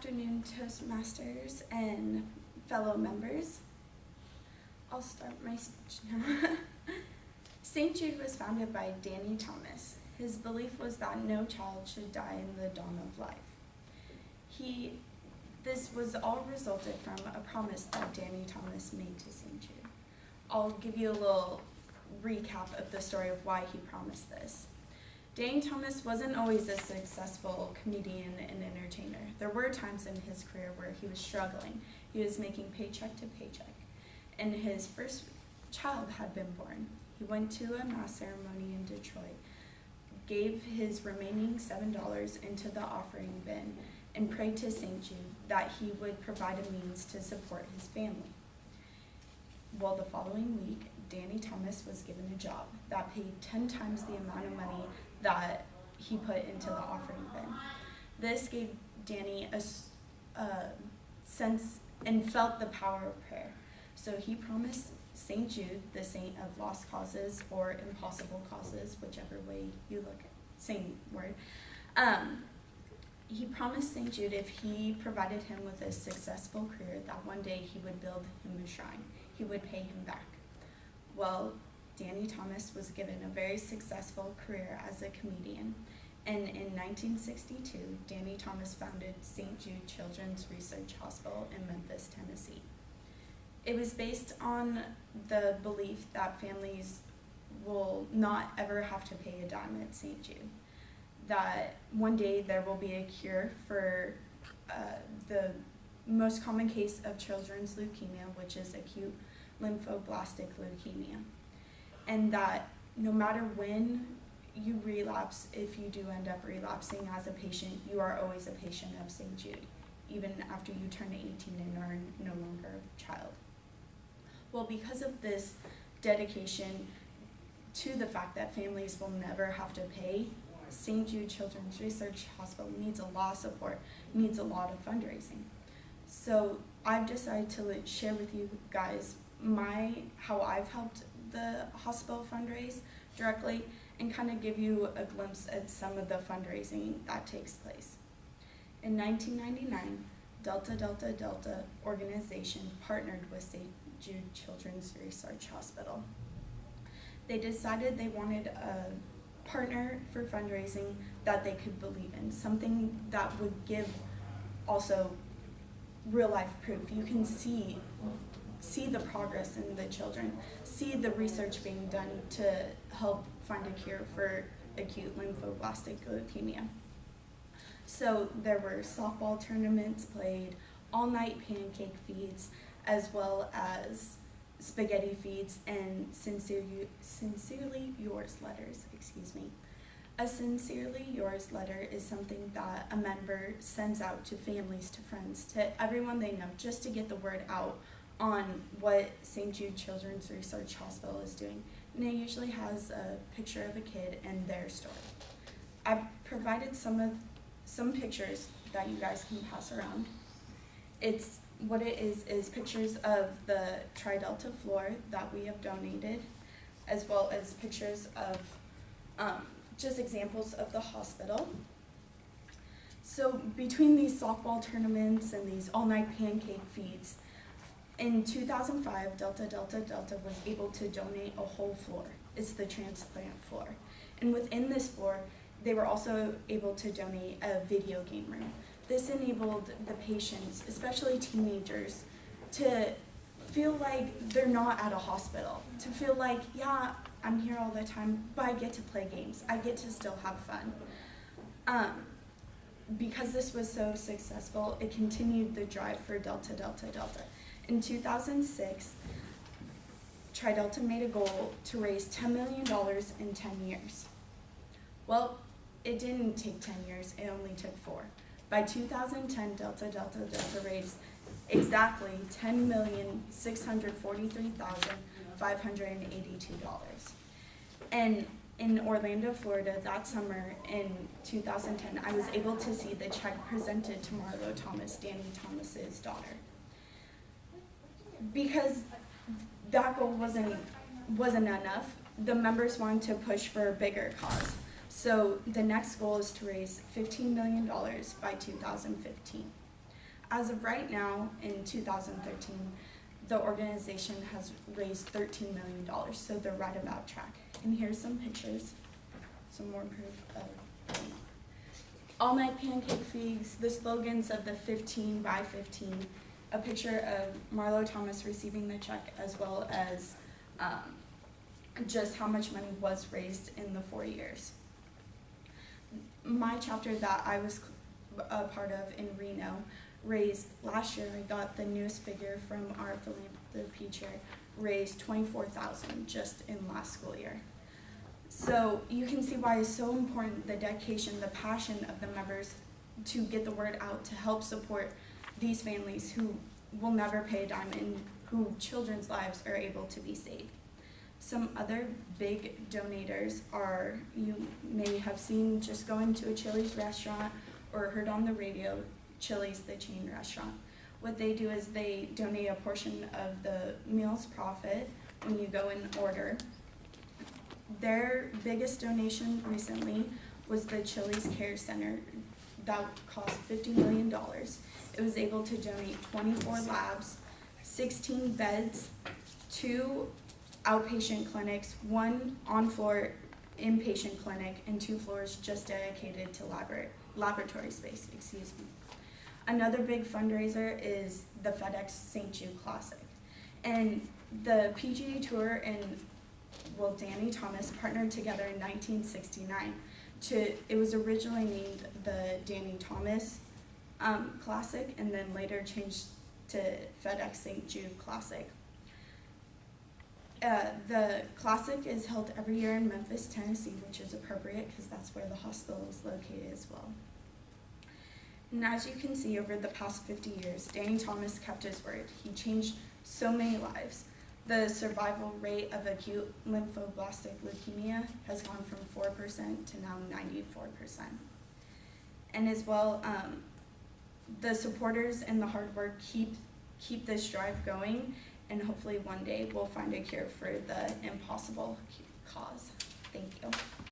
afternoon, Toastmasters and fellow members. I'll start my speech now. St Jude was founded by Danny Thomas. His belief was that no child should die in the dawn of life. This was all resulted from a promise that Danny Thomas made to St Jude. I'll give you a little recap of the story of why he promised this. Danny Thomas wasn't always a successful comedian and entertainer. There were times in his career where he was struggling. He was making paycheck to paycheck, and his first child had been born. He went to a mass ceremony in Detroit, gave his remaining $7 into the offering bin, and prayed to St. Jude that he would provide a means to support his family. Well, the following week, Danny Thomas was given a job that paid 10 times the amount of money that he put into the offering bin. This gave Danny a sense and felt the power of prayer. So he promised St. Jude, the saint of lost causes or impossible causes, whichever way you look at, same word. He promised St. Jude if he provided him with a successful career that one day he would build him a shrine. He would pay him back. Well, Danny Thomas was given a very successful career as a comedian, and in 1962, Danny Thomas founded St. Jude Children's Research Hospital in Memphis, Tennessee. It was based on the belief that families will not ever have to pay a dime at St. Jude, that one day there will be a cure for the most common case of children's leukemia, which is acute lymphoblastic leukemia, and that no matter when you relapse, if you do end up relapsing as a patient, you are always a patient of St. Jude, even after you turn 18 and are no longer a child. Well, because of this dedication to the fact that families will never have to pay, St. Jude Children's Research Hospital needs a lot of support, needs a lot of fundraising. So I've decided to share with you guys how I've helped the hospital fundraise directly and kind of give you a glimpse at some of the fundraising that takes place. In 1999, Delta Delta Delta organization partnered with St. Jude Children's Research Hospital. They decided they wanted a partner for fundraising that they could believe in, something that would give also real life proof. You can see the progress in the children, see the research being done to help find a cure for acute lymphoblastic leukemia. So there were softball tournaments played, all-night pancake feeds, as well as spaghetti feeds and sincerely yours letters, A sincerely yours letter is something that a member sends out to families, to friends, to everyone they know, just to get the word out on what St. Jude Children's Research Hospital is doing. And it usually has a picture of a kid and their story. I've provided some pictures that you guys can pass around. What it is pictures of the Tri-Delta floor that we have donated, as well as pictures of just examples of the hospital. So between these softball tournaments and these all-night pancake feeds, in 2005, Delta Delta Delta was able to donate a whole floor. It's the transplant floor. And within this floor, they were also able to donate a video game room. This enabled the patients, especially teenagers, to feel like they're not at a hospital, to feel like, yeah, I'm here all the time, but I get to play games. I get to still have fun. Because this was so successful, it continued the drive for Delta Delta Delta. In 2006, Tri-Delta made a goal to raise $10 million in 10 years. Well, it didn't take 10 years, it only took 4. By 2010, Delta Delta Delta raised exactly $10,643,582. And in Orlando, Florida, that summer in 2010, I was able to see the check presented to Marlo Thomas, Danny Thomas's daughter. Because that goal wasn't enough, the members wanted to push for a bigger cause. So the next goal is to raise $15 million by 2015. As of right now, in 2013, the organization has raised $13 million, so they're right about track. And here's some pictures, some more proof of all-night pancake feeds, the slogans of the 15 by 15, a picture of Marlo Thomas receiving the check, as well as just how much money was raised in the 4 years. My chapter that I was a part of in Reno raised, last year I got the newest figure from our philanthropy chair, raised $24,000 just in last school year. So you can see why it's so important, the dedication, the passion of the members to get the word out, to help support these families who will never pay a dime and who children's lives are able to be saved. Some other big donators are, you may have seen just going to a Chili's restaurant or heard on the radio, Chili's, the chain restaurant. What they do is they donate a portion of the meal's profit when you go and order. Their biggest donation recently was the Chili's Care Center that cost $50 million. It was able to donate 24 labs, 16 beds, 2 outpatient clinics, 1 on-floor inpatient clinic, and 2 floors just dedicated to laboratory space, excuse me. Another big fundraiser is the FedEx St Jude Classic. And the PGA Tour and Danny Thomas partnered together in 1969 it was originally named the Danny Thomas Classic, and then later changed to FedEx St Jude Classic. The Classic is held every year in Memphis, Tennessee, which is appropriate because that's where the hospital is located as well. And as you can see, over the past 50 years, Danny Thomas kept his word. He changed so many lives. The survival rate of acute lymphoblastic leukemia has gone from 4% to now 94%. And as well, the supporters and the hard work keep this drive going, and hopefully one day we'll find a cure for the impossible cause. Thank you.